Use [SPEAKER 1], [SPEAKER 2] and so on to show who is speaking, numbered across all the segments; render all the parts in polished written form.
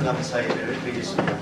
[SPEAKER 1] 감사 예배를 드리겠습니다.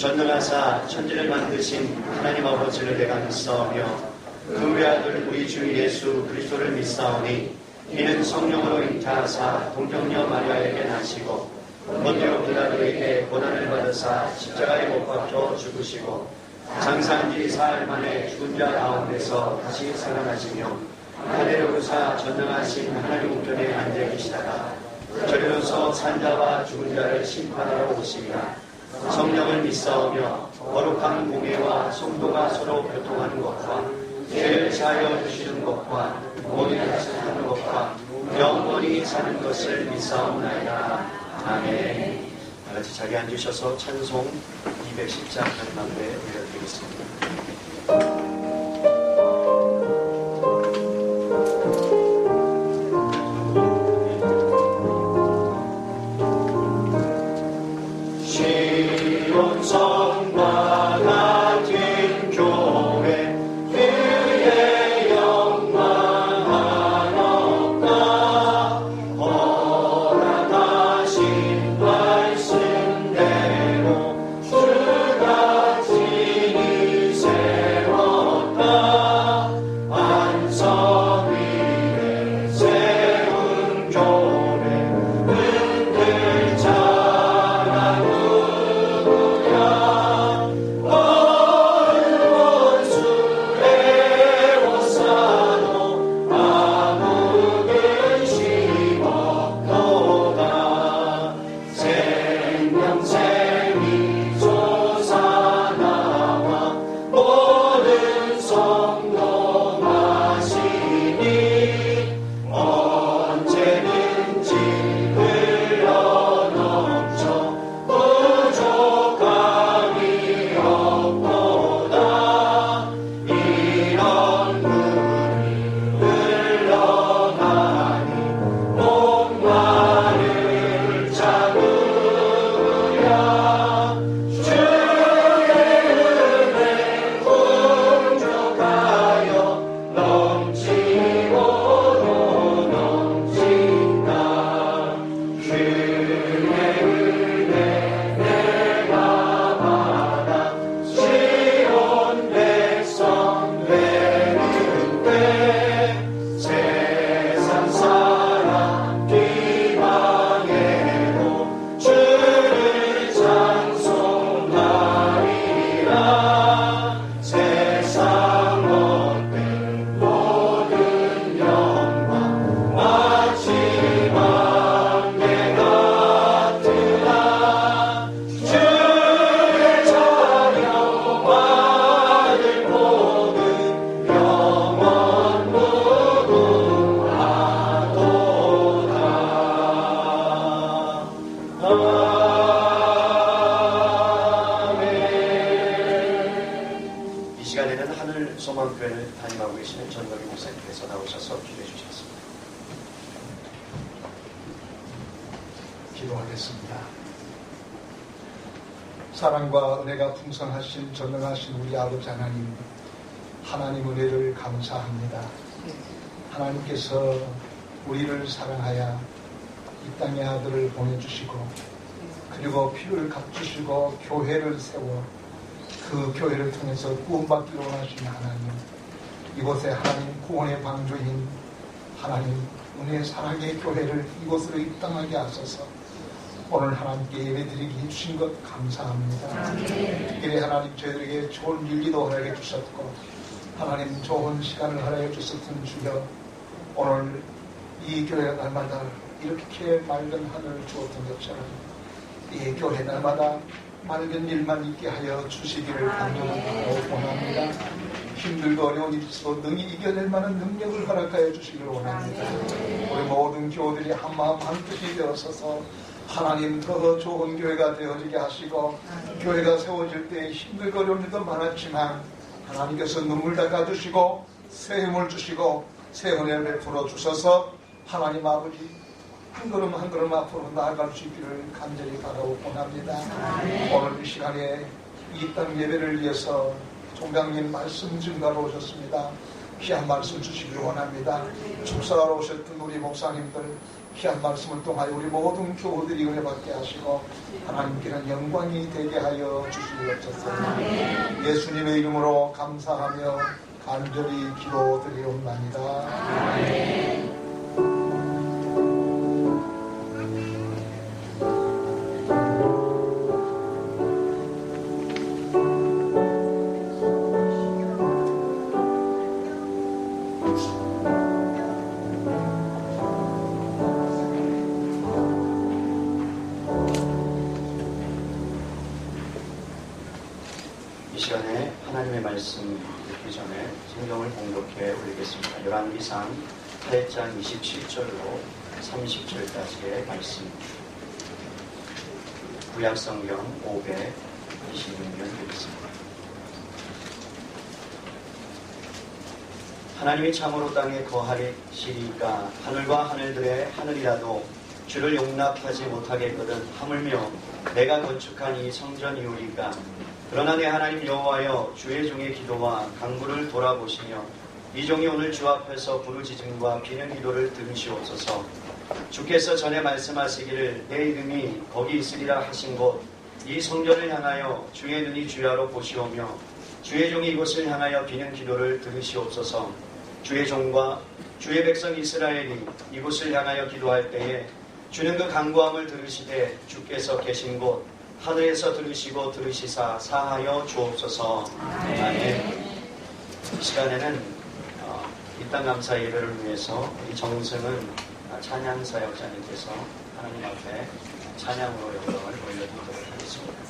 [SPEAKER 1] 전능하사 천지를 만드신 하나님 아버지를 내가 믿사오며 그 외아들 우리 주 예수 그리스도를 믿사오니 이는 성령으로 잉태하사 동정녀 마리아에게 나시고 본디오 빌라도에게 고난을 받으사 십자가에 못 박혀 죽으시고 장사한 지 사흘 만에 죽은 자 가운데서 다시 살아나시며 하늘에 오르사 전능하신 하나님 우편에 앉아 계시다가 저리로서 산자와 죽은 자를 심판하러 오시리라. 성령을 믿사오며 거룩한 공예와 성도가 서로 교통하는 것과 죄를 사하여 주시는 것과 모든 것을 하는 것과 영원히 사는 것을 믿사옵나이다. 아멘. 다같이 자리 앉으셔서 찬송 210장 마지막 때 올려드리겠습니다.
[SPEAKER 2] 주가 지니세
[SPEAKER 1] 기도해 주셨습니다.
[SPEAKER 2] 기도하겠습니다. 사랑과 은혜가 풍성하신 전능하신 우리 아버지 하나님, 하나님 은혜를 감사합니다. 하나님께서 우리를 사랑하여 이 땅에 아들을 보내주시고 그리고 피를 값주시고 교회를 세워 그 교회를 통해서 구원받기로 원하신 하나님, 이곳에 하나님 구원의 방주인 하나님 은혜 사랑의 교회를 이곳으로 입당하게 하소서. 오늘 하나님께 예배드리게 해주신 것 감사합니다. 특별히 하나님 저희들에게 좋은 일기도 허락해 주셨고 하나님 좋은 시간을 허락해 주셨던 주여, 오늘 이 교회 날마다 이렇게 맑은 하늘을 주었던 것처럼 이 교회 날마다 맑은 일만 있게 하여 주시기를 간절히 원합니다. 힘들고 어려운 일수도 능히 이겨낼 만한 능력을 허락하여 주시기를 원합니다. 우리 모든 교우들이 한마음 한뜻이 되어서서 하나님 더 좋은 교회가 되어지게 하시고, 교회가 세워질 때 힘들고 어려운 일도 많았지만 하나님께서 눈물 닦아주시고 새 힘을 주시고 새 은혜를 베풀어 주셔서 하나님 아버지 한 걸음 한 걸음 앞으로 나아갈 수 있기를 간절히 바라고 원합니다. 오늘 이 시간에 이 땅 예배를 위해서 총장님 말씀 증가로 오셨습니다. 귀한 말씀 주시기를 원합니다. 축사하러 오셨던 우리 목사님들 귀한 말씀을 통하여 우리 모든 교우들이 은혜받게 하시고 하나님께는 영광이 되게 하여 주시옵소서. 예수님의 이름으로 감사하며 간절히 기도드리옵나이다. 아멘.
[SPEAKER 1] 말씀 듣기 전에 성경을 공독해 올리겠습니다. 열왕기상 8장 27절로 30절까지의 말씀, 구약성경 526면 되겠습니다. 하나님이 참으로 땅에 거하시리까 하늘과 하늘들의 하늘이라도 주를 용납하지 못하겠거든 하물며 내가 건축한 이 성전이오리까. 그러나 내 하나님 여호와여, 주의 종의 기도와 간구를 돌아보시며 이 종이 오늘 주 앞에서 부르짖음과 비는 기도를 들으시옵소서. 주께서 전에 말씀하시기를 내 이름이 거기 있으리라 하신 곳 이 성전을 향하여 주의 눈이 주야로 보시오며 주의 종이 이곳을 향하여 비는 기도를 들으시옵소서. 주의 종과 주의 백성 이스라엘이 이곳을 향하여 기도할 때에 주는 그 간구함을 들으시되 주께서 계신 곳 하늘에서 들으시고 들으시사 사하여 주옵소서. 아멘. 이 시간에는 이 땅 감사 예배를 위해서 이 정승은 찬양사역자님께서 하나님 앞에 찬양으로 영광을 올려드리도록 하겠습니다.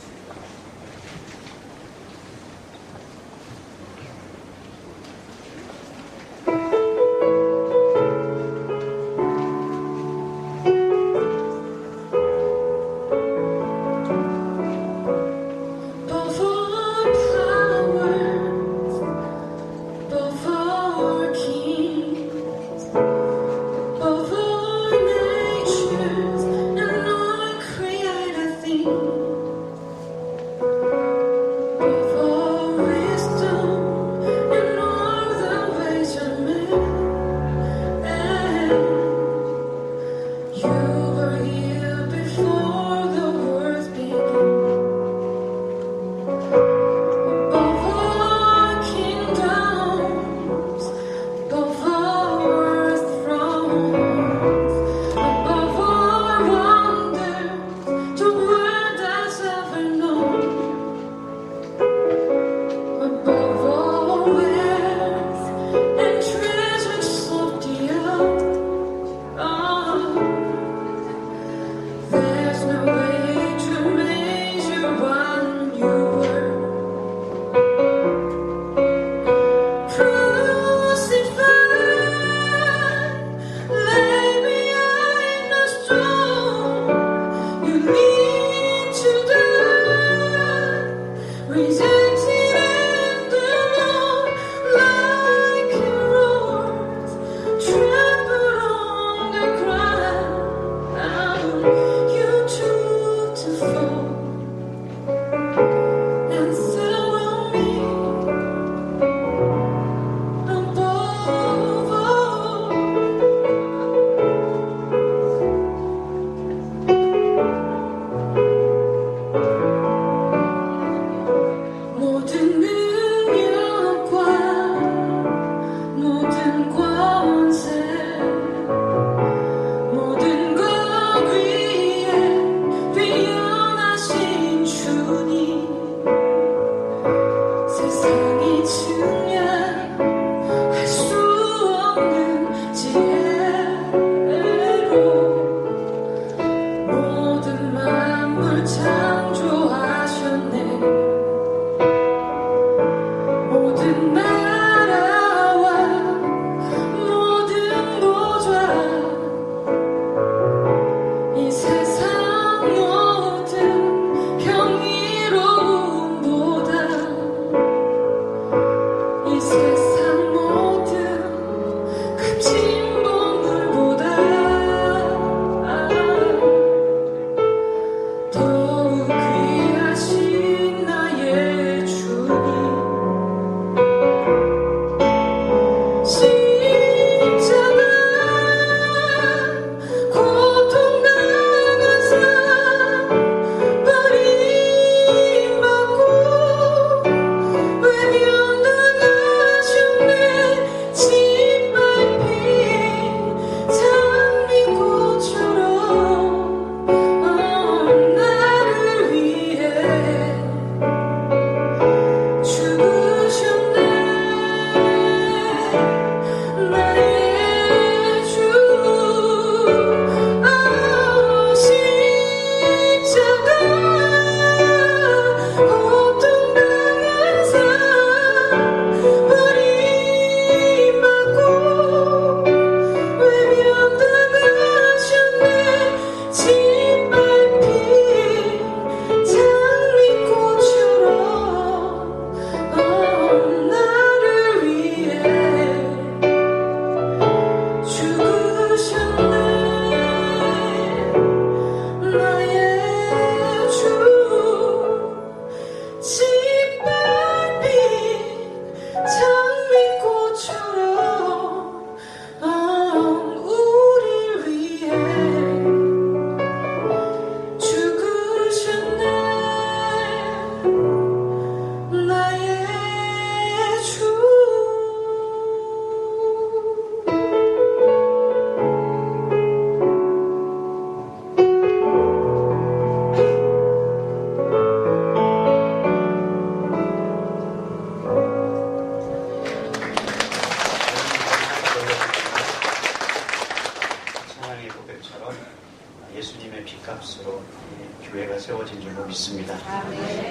[SPEAKER 1] 교회가 세워진 줄로 믿습니다.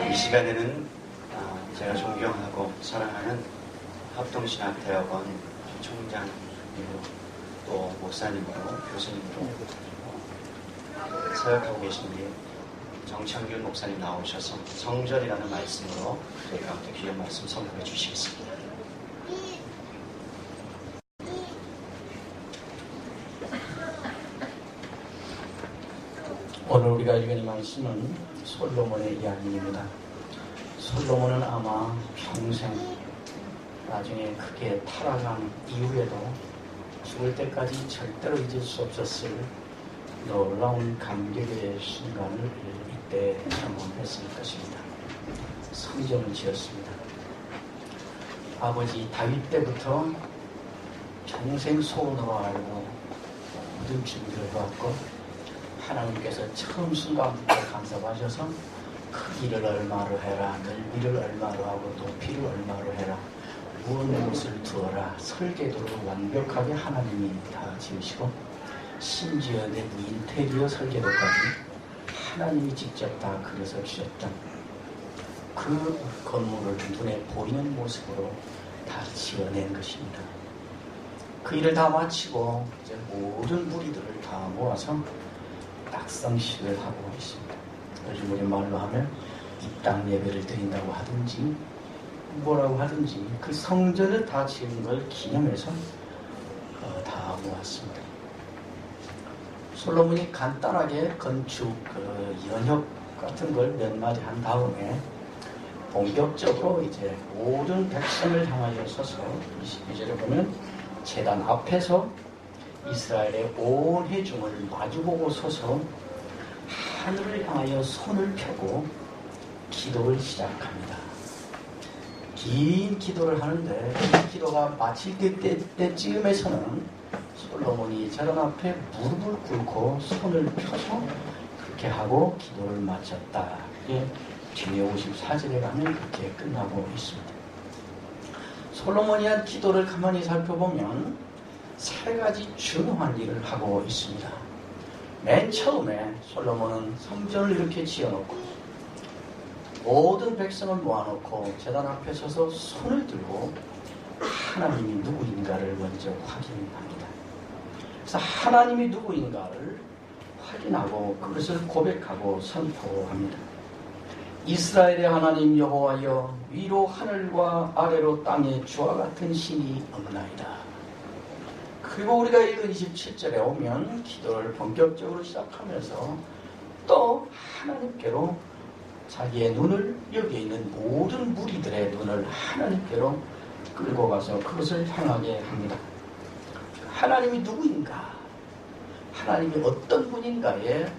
[SPEAKER 1] 이 시간에는 제가 존경하고 사랑하는 합동신학대학원 총장이고 또 목사님으로 교수님으로 사역하고 계신 우리 정창균 목사님 나오셔서 성전이라는 말씀으로 저희 가운데 귀한 말씀 선포해 주시겠습니다.
[SPEAKER 3] 오늘 우리가 읽은 말씀은 솔로몬의 이야기입니다. 솔로몬은 아마 평생 나중에 크게 타락한 이후에도 죽을 때까지 절대로 잊을 수 없었을 놀라운 감격의 순간을 이때 경험했을 것입니다. 성전을 지었습니다. 아버지 다윗 때부터 평생 소원으로 알고 모든 준비를 해왔고 하나님께서 처음 순간부터 간섭하셔서 크기를 얼마로 해라, 넓이를 얼마로 하고 높이를 얼마로 해라, 무엇을 두어라, 설계도를 완벽하게 하나님이 다 지으시고 심지어 내 인테리어 설계도까지 하나님이 직접 다 그려서 주셨던 그 건물을 눈에 보이는 모습으로 다 지어낸 것입니다. 그 일을 다 마치고 이제 모든 무리들을 다 모아서 낙성식을 하고 있습니다. 요즘 우리 말로 하면 입당 예배를 드린다고 하든지 뭐라고 하든지 그 성전을 다 지은 걸 기념해서 다 모았습니다. 솔로몬이 간단하게 건축 연협 같은 걸 몇 마디 한 다음에 본격적으로 이제 모든 백성을 향하여 서서 22절에 보면 제단 앞에서 이스라엘의 온 회중을 마주보고 서서 하늘을 향하여 손을 펴고 기도를 시작합니다. 긴 기도를 하는데 이 기도가 마칠 때쯤에서는 솔로몬이 제단 앞에 무릎을 꿇고 손을 펴서 그렇게 하고 기도를 마쳤다. 이게 뒤에 54절에 가면 그렇게 끝나고 있습니다. 솔로몬이 한 기도를 가만히 살펴보면 세 가지 중요한 일을 하고 있습니다. 맨 처음에 솔로몬은 성전을 이렇게 지어놓고 모든 백성을 모아놓고 제단 앞에 서서 손을 들고 하나님이 누구인가를 먼저 확인합니다. 그래서 하나님이 누구인가를 확인하고 그것을 고백하고 선포합니다. 이스라엘의 하나님 여호와여, 위로 하늘과 아래로 땅에 주와 같은 신이 없나이다. 그리고 우리가 읽은 27절에 오면 기도를 본격적으로 시작하면서 또 하나님께로 자기의 눈을, 여기에 있는 모든 무리들의 눈을 하나님께로 끌고 가서 그것을 향하게 합니다. 하나님이 누구인가, 하나님이 어떤 분인가에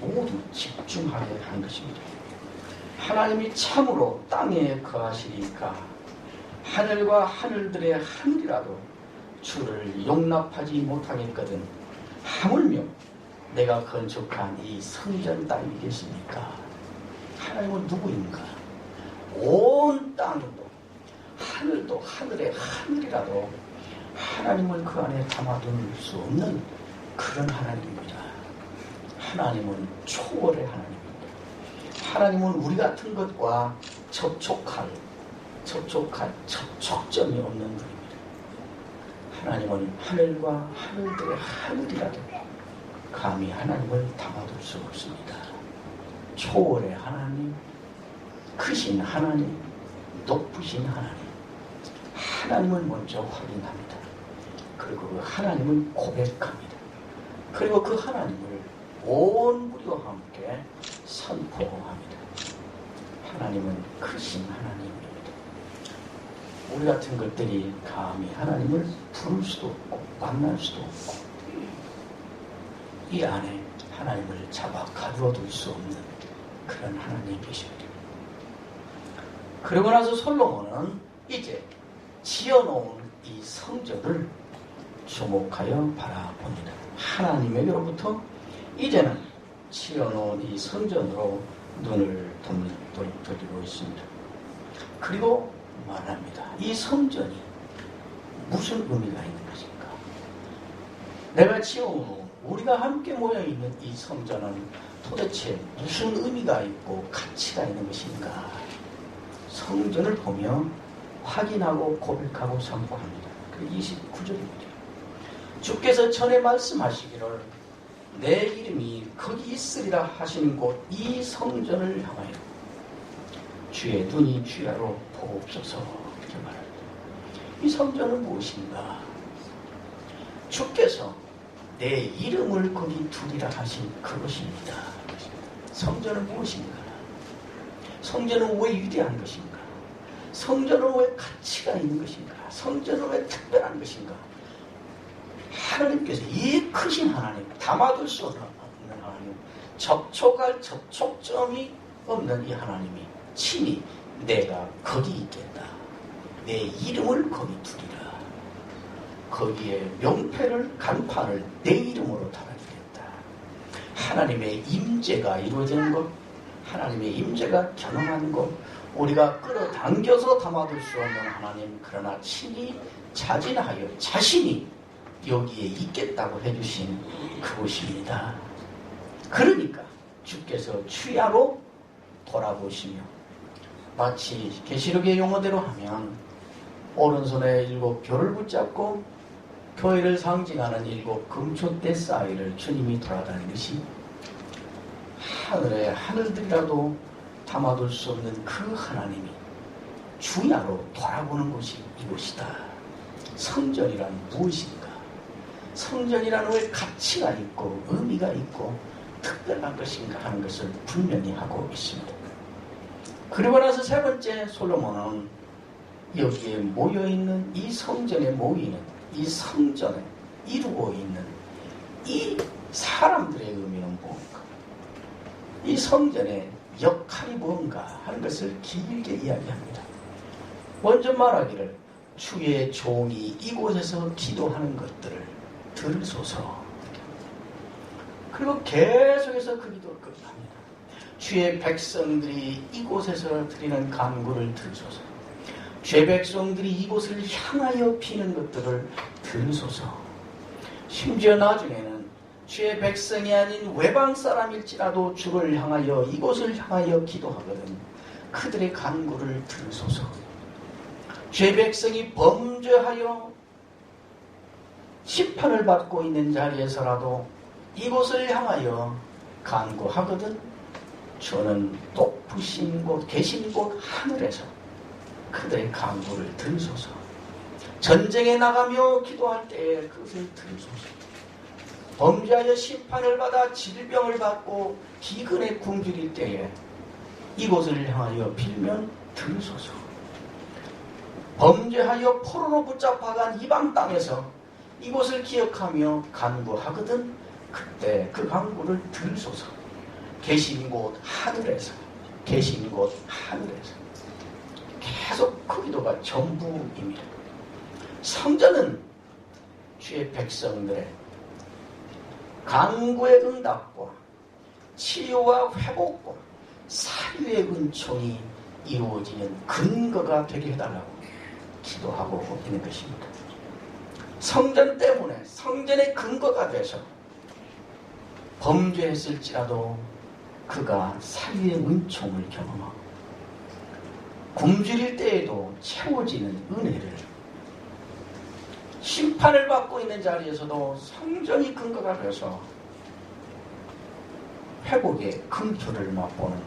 [SPEAKER 3] 모두 집중하게 한 것입니다. 하나님이 참으로 땅에 거하시리까, 하늘과 하늘들의 하늘이라도 주를 용납하지 못하겠거든 하물며 내가 건축한 이 성전 땅이겠습니까? 하나님은 누구인가? 온 땅도 하늘도 하늘의 하늘이라도 하나님을 그 안에 담아둘 수 없는 그런 하나님입니다. 하나님은 초월의 하나님입니다. 하나님은 우리 같은 것과 접촉할 접촉점이 없는 분입니다. 하나님은 하늘과 하늘들의 하늘이라도 감히 하나님을 담아둘 수 없습니다. 초월의 하나님, 크신 하나님, 높으신 하나님, 하나님을 먼저 확인합니다. 그리고 그 하나님을 고백합니다. 그리고 그 하나님을 온 무리와 함께 선포합니다. 하나님은 크신 하나님입니다. 우리 같은 것들이 감히 하나님을 부를 수도 없고 만날 수도 없고 이 안에 하나님을 잡아 가두어둘 수 없는 그런 하나님이십니다. 그러고 나서 솔로몬은 이제 지어놓은 이 성전을 주목하여 바라봅니다. 하나님에게로부터 이제는 지어놓은 이 성전으로 눈을 돌리고 있습니다. 그리고 말합니다. 이 성전이 무슨 의미가 있는 것인가? 내가 지어놓은 우리가 함께 모여있는 이 성전은 도대체 무슨 의미가 있고 가치가 있는 것인가? 성전을 보며 확인하고 고백하고 선포합니다. 그 29절입니다. 주께서 전에 말씀하시기를 내 이름이 거기 있으리라 하신 곳 이 성전을 향하여 주의 눈이 주야로 보옵소서 이렇게 말합니다. 이 성전은 무엇인가? 주께서 내 이름을 거기 두리라 하신 그것입니다. 성전은 무엇인가? 성전은 왜 위대한 것인가? 성전은 왜 가치가 있는 것인가? 성전은 왜 특별한 것인가? 하나님께서 이 크신 하나님, 담아둘 수 없는 하나님, 접촉할 접촉점이 없는 이 하나님이 친히 내가 거기 있겠다. 내 이름을 거기 두리라. 거기에 명패를, 간판을 내 이름으로 달아주겠다. 하나님의 임재가 이루어지는 것, 하나님의 임재가 경험하는 것, 우리가 끌어당겨서 담아둘 수 없는 하나님, 그러나 친히 자진하여 자신이 여기에 있겠다고 해주신 그곳입니다. 그러니까 주께서 주야로 돌아보시며 마치 계시록의 용어대로 하면 오른손에 7 별을 붙잡고 교회를 상징하는 7 금초대 사이를 주님이 돌아다니듯이 하늘의 하늘들이라도 담아둘 수 없는 그 하나님이 주야로 돌아보는 곳이 이곳이다. 성전이란 무엇인가? 성전이라는 왜 가치가 있고 의미가 있고 특별한 것인가 하는 것을 분명히 하고 있습니다. 그리고 나서 세 번째 솔로몬은 여기에 모여있는 이 성전에 모이는 이 성전에 이루고 있는 이 사람들의 의미는 뭔가, 이 성전의 역할이 뭔가 하는 것을 길게 이야기합니다. 먼저 말하기를 주의 종이 이곳에서 기도하는 것들을 들으소서. 그리고 계속해서 그 기도를 끝납니다. 주의 백성들이 이곳에서 드리는 간구를 들으소서. 주의 백성들이 이곳을 향하여 피는 것들을 들으소서. 심지어 나중에는 주의 백성이 아닌 외방 사람일지라도 주를 향하여 이곳을 향하여 기도하거든 그들의 간구를 들으소서. 주의 백성이 범죄하여 심판을 받고 있는 자리에서라도 이곳을 향하여 간구하거든 주는 높으신 곳 계신 곳 하늘에서 그들의 간구를 들으소서. 전쟁에 나가며 기도할 때에 그것을 들으소서. 범죄하여 심판을 받아 질병을 받고 기근에 굶주릴 때에 이곳을 향하여 빌면 들으소서. 범죄하여 포로로 붙잡아간 이방 땅에서 이곳을 기억하며 간구하거든 그때 그 간구를 들으소서. 계신 곳 하늘에서 계신 곳 하늘에서 계속 그 기도가 전부입니다. 성전은 주의 백성들의 간구의 응답과 치유와 회복과 사유의 은총이 이루어지는 근거가 되게 해달라고 기도하고 있는 것입니다. 성전 때문에 성전의 근거가 돼서 범죄했을지라도 그가 사유의 은총을 경험하고 굶주릴 때에도 채워지는 은혜를 심판을 받고 있는 자리에서도 성전이 근거가 돼서 회복의 긍휼을 맛보는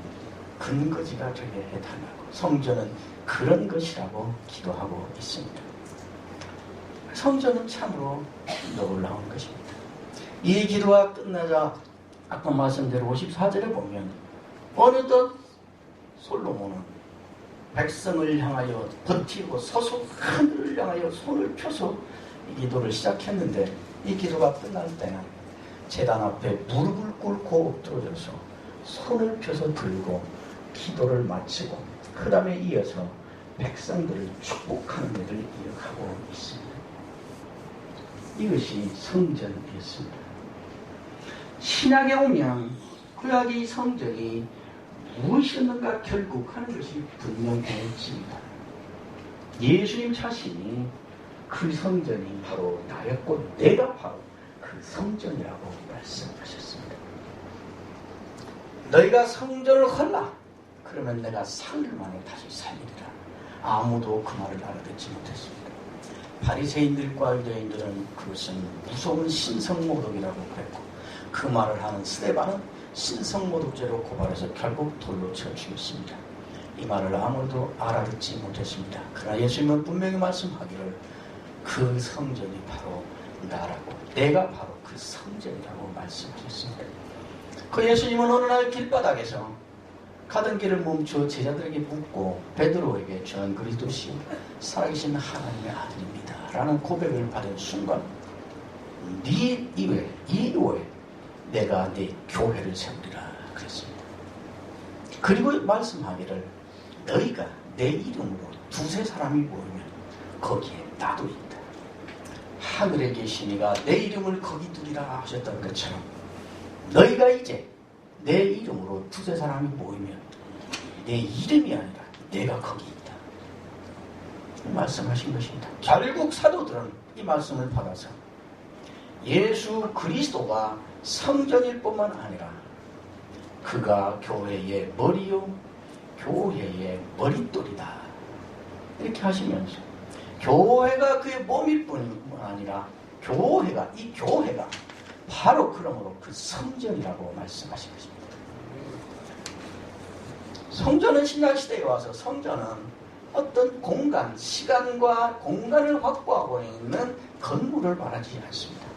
[SPEAKER 3] 근거지가 되게 해달라고 성전은 그런 것이라고 기도하고 있습니다. 성전은 참으로 놀라운 것입니다. 이 기도가 끝나자 아까 말씀대로 54절에 보면 어느덧 솔로몬은 백성을 향하여 버티고 서서 하늘을 향하여 손을 펴서 이 기도를 시작했는데 이 기도가 끝날 때는 제단 앞에 무릎을 꿇고 엎드려져서 손을 펴서 들고 기도를 마치고 그 다음에 이어서 백성들을 축복하는 일을 이어가고 있습니다. 이것이 성전이었습니다. 신약에 오면 구약의 성전이 무엇이었는가 결국 하는 것이 분명해집니다. 예수님 자신이 그 성전이 바로 나였고 내가 바로 그 성전이라고 말씀하셨습니다. 너희가 성전을 헐라 그러면 내가 사흘 만에 다시 살리리라. 아무도 그 말을 알아듣지 못했습니다. 바리새인들과 유대인들은 그것은 무서운 신성모독이라고 그랬고 그 말을 하는 스데반은 신성모독죄로 고발해서 결국 돌로 쳐 죽였습니다. 이 말을 아무도 알아듣지 못했습니다. 그러나 예수님은 분명히 말씀하기를 그 성전이 바로 나라고 내가 바로 그 성전이라고 말씀하셨습니다. 그 예수님은 어느 날 길바닥에서 가던 길을 멈춰 제자들에게 묻고 베드로에게 주는 그리스도시 살아계신 하나님의 아들입니다 라는 고백을 받은 순간 네 이외에 내가 네 교회를 세우리라 그랬습니다. 그리고 말씀하기를 너희가 내 이름으로 두세 사람이 모이면 거기에 나도 있다. 하늘에 계신 이가 내 이름을 거기 두리라 하셨던 것처럼 너희가 이제 내 이름으로 두세 사람이 모이면 내 이름이 아니라 내가 거기 있다. 말씀하신 것입니다. 결국 사도들은 이 말씀을 받아서 예수 그리스도가 성전일 뿐만 아니라 그가 교회의 머리요 교회의 머릿돌이다 이렇게 하시면서 교회가 그의 몸일 뿐만 아니라 이 교회가 바로 그러므로 그 성전이라고 말씀하신 것입니다. 성전은 신약시대에 와서 성전은 어떤 공간, 시간과 공간을 확보하고 있는 건물을 말하지 않습니다.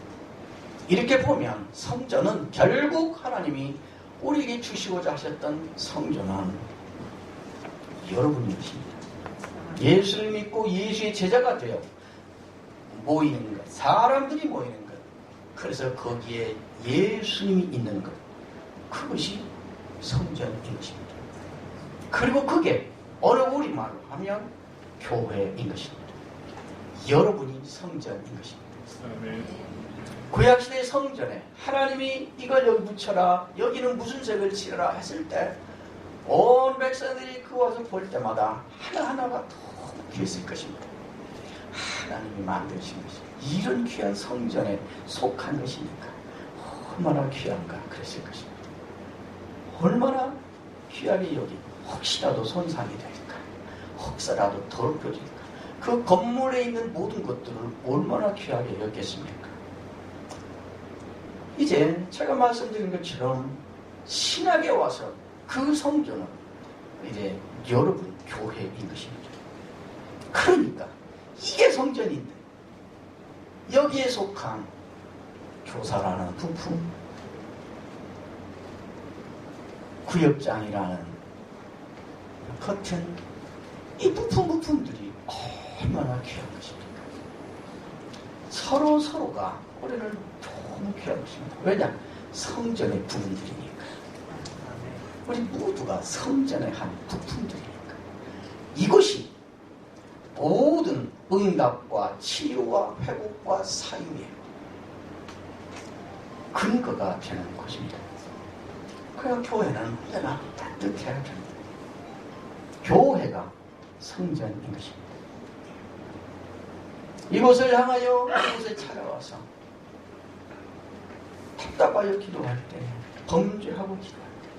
[SPEAKER 3] 이렇게 보면 성전은 결국 하나님이 우리에게 주시고자 하셨던 성전은 여러분인 것입니다. 예수를 믿고 예수의 제자가 되어 모이는 것, 사람들이 모이는 것, 그래서 거기에 예수님이 있는 것, 그것이 성전인 것입니다. 그리고 그게 어느 우리말로 하면 교회인 것입니다. 여러분이 성전인 것입니다. 구약시대의 성전에 하나님이 이걸 여기 붙여라, 여기는 무슨 색을 칠해라 했을 때 온 백성들이 그 와서 볼 때마다 하나하나가 너무 귀했을 것입니다. 하나님이 만드신 것이 이런 귀한 성전에 속한 것이니까 얼마나 귀한가 그랬을 것입니다. 얼마나 귀하게 여기 혹시라도 손상이 될까, 혹시라도 더럽혀질까, 그 건물에 있는 모든 것들을 얼마나 귀하게 여겼습니까? 이제 제가 말씀드린 것처럼 신학에 와서 그 성전은 이제 여러분 교회인 것입니다. 그러니까 이게 성전인데 여기에 속한 교사라는 부품, 구역장이라는 커튼, 이 부품들이 얼마나 귀한 것입니까? 서로가 우리는 너무 귀한 것입니다. 왜냐? 성전의 부분들이니까. 우리 모두가 성전의 한 부품들이니까. 이것이 모든 응답과 치유와 회복과 사유의 근거가 되는 것입니다. 그래야 교회는 언제나 따뜻해야 됩니다. 교회가 성전인 것입니다. 이곳을 향하여 이곳에 찾아와서 답답하여 기도할 때, 범죄하고 기도할 때,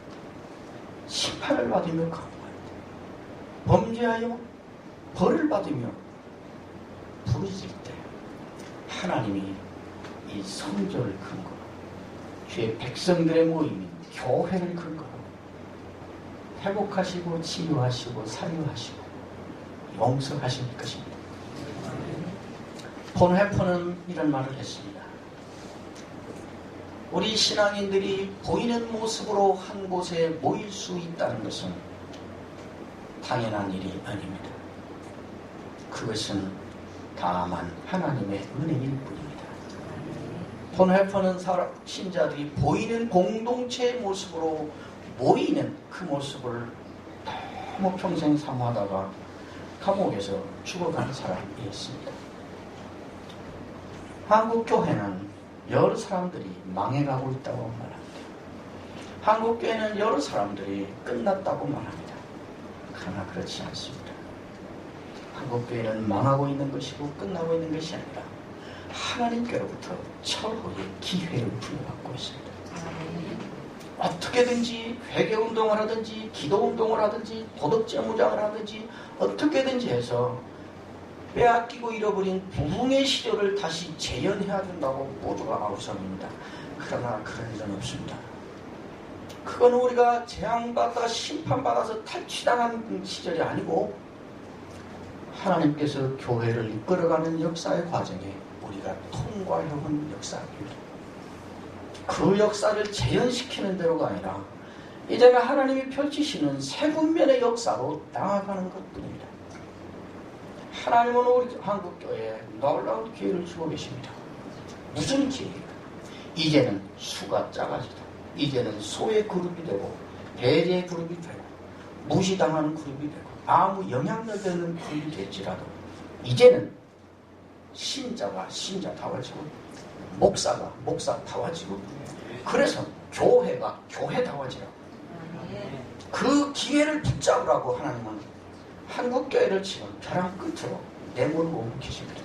[SPEAKER 3] 심판을 받으며 강구할 때, 범죄하여 벌을 받으며 부르짖을 때 하나님이 이 성전을 근거로, 주의 백성들의 모임인 교회를 근거로 회복하시고 치유하시고 사유하시고 용서하실 것입니다. 본회퍼는 이런 말을 했습니다. 우리 신앙인들이 보이는 모습으로 한 곳에 모일 수 있다는 것은 당연한 일이 아닙니다. 그것은 다만 하나님의 은혜일 뿐입니다. 본회퍼는 신자들이 보이는 공동체의 모습으로 모이는 그 모습을 너무 평생 사모하다가 감옥에서 죽어간 사람이었습니다. 한국 교회는 여러 사람들이 망해가고 있다고 말합니다. 한국 교회는 여러 사람들이 끝났다고 말합니다. 그러나 그렇지 않습니다. 한국 교회는 망하고 있는 것이고 끝나고 있는 것이 아니라 하나님께로부터 철호의 기회를 부여받고 있습니다. 어떻게든지 회개운동을 하든지 기도운동을 하든지 도덕제무장을 하든지 어떻게든지 해서 빼앗기고 잃어버린 부흥의 시절을 다시 재현해야 된다고 모두가 아우성입니다. 그러나 그런 일은 없습니다. 그건 우리가 재앙받다가 심판받아서 탈취당한 시절이 아니고 하나님께서 교회를 이끌어가는 역사의 과정에 우리가 통과해온 역사입니다. 그 역사를 재현시키는 대로가 아니라 이제는 하나님이 펼치시는 새 군면의 역사로 나아가는 것뿐입니다. 하나님은 우리 한국교회에 놀라운 기회를 주고 계십니다. 무슨 기회입니까? 이제는 수가 작아지다. 이제는 소의 그룹이 되고 대리의 그룹이 되고 무시당하는 그룹이 되고 아무 영향력이 없는 그룹이 될지라도 이제는 신자가 신자다워지고 목사가 목사다워지고 그래서 교회가 교회다워지라고 그 기회를 붙잡으라고 하나님은 한국교회를 지금 벼랑 끝으로 내몰고 계십니다.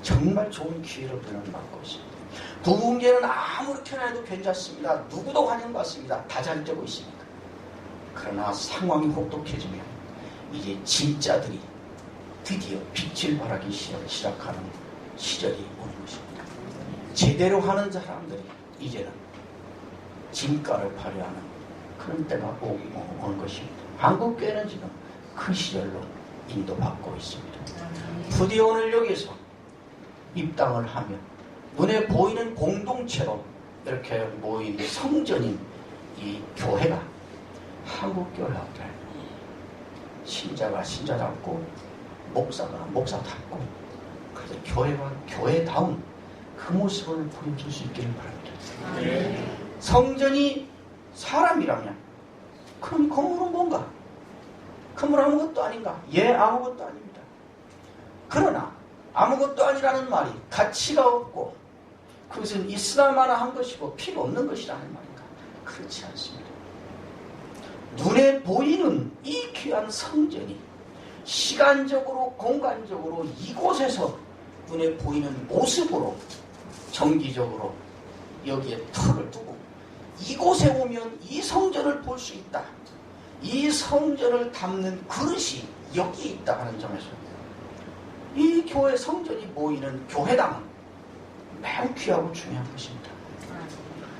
[SPEAKER 3] 정말 좋은 기회를 우리는 맡고 있습니다. 부흥계는 아무렇게나 해도 괜찮습니다. 누구도 환영받습니다. 다 잘 되고 있습니다. 그러나 상황이 혹독해지면 이제 진짜들이 드디어 빛을 발하기 시작하는 시절이 오는 것입니다. 제대로 하는 사람들이 이제는 진가를 발휘하는 그런 때가 오는 것입니다. 한국교회는 지금 그 시절로 인도받고 있습니다. 부디 오늘 여기서 입당을 하면 눈에 보이는 공동체로 이렇게 모인 성전인 이 교회가 한국교회 앞에 신자가 신자답고 목사가 목사답고 그래서 교회가 교회다운 그 모습을 보여줄 수 있기를 바랍니다. 성전이 사람이라면 그럼 건물은 뭔가? 건물 아무것도 아닌가? 예, 아무것도 아닙니다. 그러나 아무것도 아니라는 말이 가치가 없고 그것은 있으나 마나 한 것이고 필요 없는 것이라는 말인가? 그렇지 않습니다. 눈에 보이는 이 귀한 성전이 시간적으로 공간적으로 이곳에서 눈에 보이는 모습으로 정기적으로 여기에 틀을 두고 이곳에 오면 이 성전을 볼 수 있다. 이 성전을 담는 그릇이 여기 있다 하는 점에서 이 교회 성전이 모이는 교회당은 매우 귀하고 중요한 것입니다.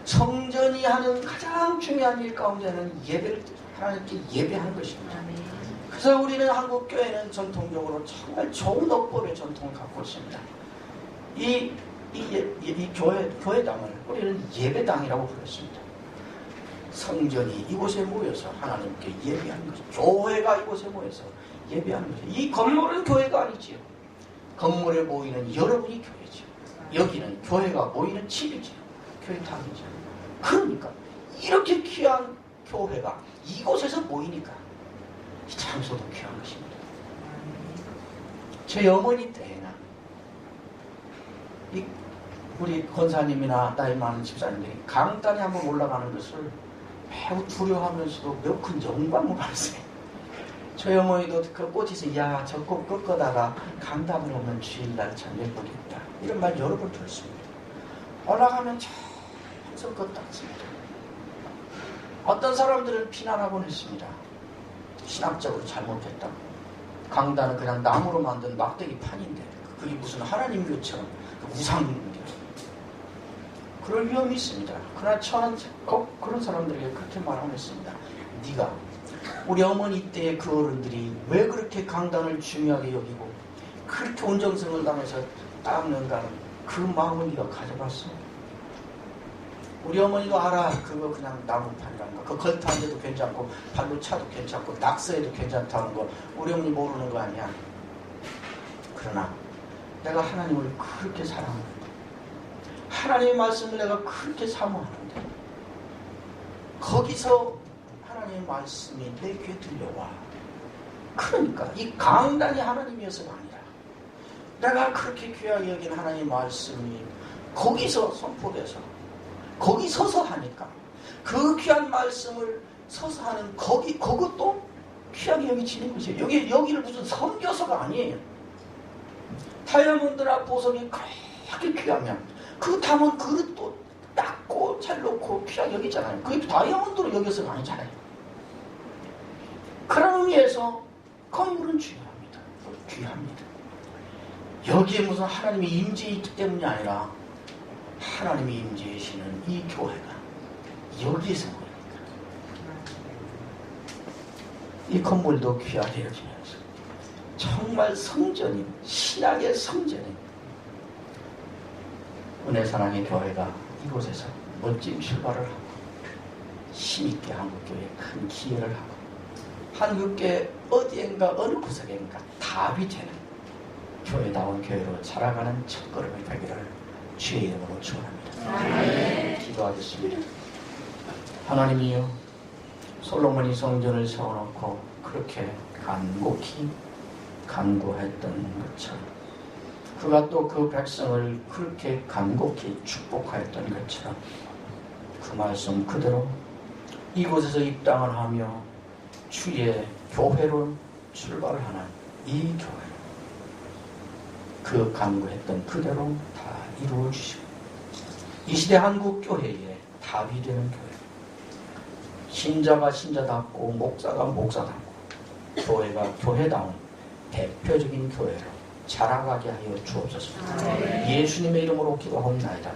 [SPEAKER 3] 성전이 하는 가장 중요한 일 가운데는 예배를 하나님께 예배하는 것입니다. 그래서 우리는 한국 교회는 전통적으로 정말 좋은 어법의 전통을 갖고 있습니다. 이 교회당을 우리는 예배당이라고 불렀습니다. 성전이 이곳에 모여서 하나님께 예배하는 것이죠. 교회가 이곳에 모여서 예배하는 것이죠. 이 건물은 교회가 아니지요. 건물에 모이는 여러분이 교회죠. 여기는 교회가 모이는 집이죠. 교회당이죠. 그러니까 이렇게 귀한 교회가 이곳에서 모이니까 이 장소도 귀한 것입니다. 제 어머니 때에는 우리 권사님이나 나이 많은 집사님들이 강단에 한번 올라가는 것을 매우 두려워하면서도 매우 큰 영광을 받았어요. 저희 어머니도 그 꽃에서 야, 저 꽃 꺾어다가 강단을 오면 주일날 참 예쁘겠다. 이런 말 여러 번 들었습니다. 올라가면 저 꺾었습니다. 어떤 사람들은 비난하곤 했습니다. 신학적으로 잘못했다. 강단은 그냥 나무로 만든 막대기 판인데 그게 무슨 하나님 교처럼 우상인데 그럴 위험이 있습니다. 그러나 저는 꼭 그런 사람들에게 그렇게 말하곤 했습니다. 네가 우리 어머니 때의 그 어른들이 왜 그렇게 강단을 중요하게 여기고 그렇게 온정성을 담아서 닦는가는 그 마음을 네가 가져봤어. 우리 어머니도 알아. 그거 그냥 나무판이라는 거. 그 걸터한데도 괜찮고 발로 차도 괜찮고 낙서해도 괜찮다는 거 우리 어머니 모르는 거 아니야. 그러나 내가 하나님을 그렇게 사랑하는데 하나님의 말씀을 내가 그렇게 사모하는데 거기서 하나님의 말씀이 내 귀에 들려와. 그러니까 이 강단이 하나님이어서가 아니라 내가 그렇게 귀하게 여긴 하나님의 말씀이 거기서 선포돼서 거기 서서 하니까 그 귀한 말씀을 서서 하는 그것도 귀하게 여기지는 것이에요. 여기를 무슨 선교서가 아니에요. 다이아몬드나 보석이 그렇게 귀하면 그 담은 그릇도 닦고 잘 놓고 귀하게 여기잖아요. 그게 다이아몬드로 여겨서가 아니잖아요. 그런 의미에서 건물은 중요합니다. 귀합니다. 여기에 무슨 하나님의 임재에 있기 때문이 아니라 하나님이 임재하시는 이 교회가 여기에서 모입니다. 이 건물도 귀하게 여기면서 정말 성전인 신학의 성전인 은혜사랑의 교회가 이곳에서 멋진 출발을 하고 힘있게 한국교회에 큰 기여를 하고 한국교회 어디엔가 어느 구석엔가 답이 되는 교회다운 교회로 자라가는 첫걸음이 되기를 주의 이름으로 축원합니다. 기도하겠습니다. 하나님이여, 솔로몬이 성전을 세워놓고 그렇게 간곡히 간구했던 것처럼 그가 또 그 백성을 그렇게 간곡히 축복하였던 것처럼 그 말씀 그대로 이곳에서 입당을 하며 주의 교회로 출발을 하는 이 교회로 그 간구했던 그대로 다 이루어 주시고 이 시대 한국 교회에 답이 되는 교회, 신자가 신자답고 목사가 목사답고 교회가 교회다운 대표적인 교회로 자라가게 하여 주옵소서. 예수님의 이름으로 기도하옵나이다.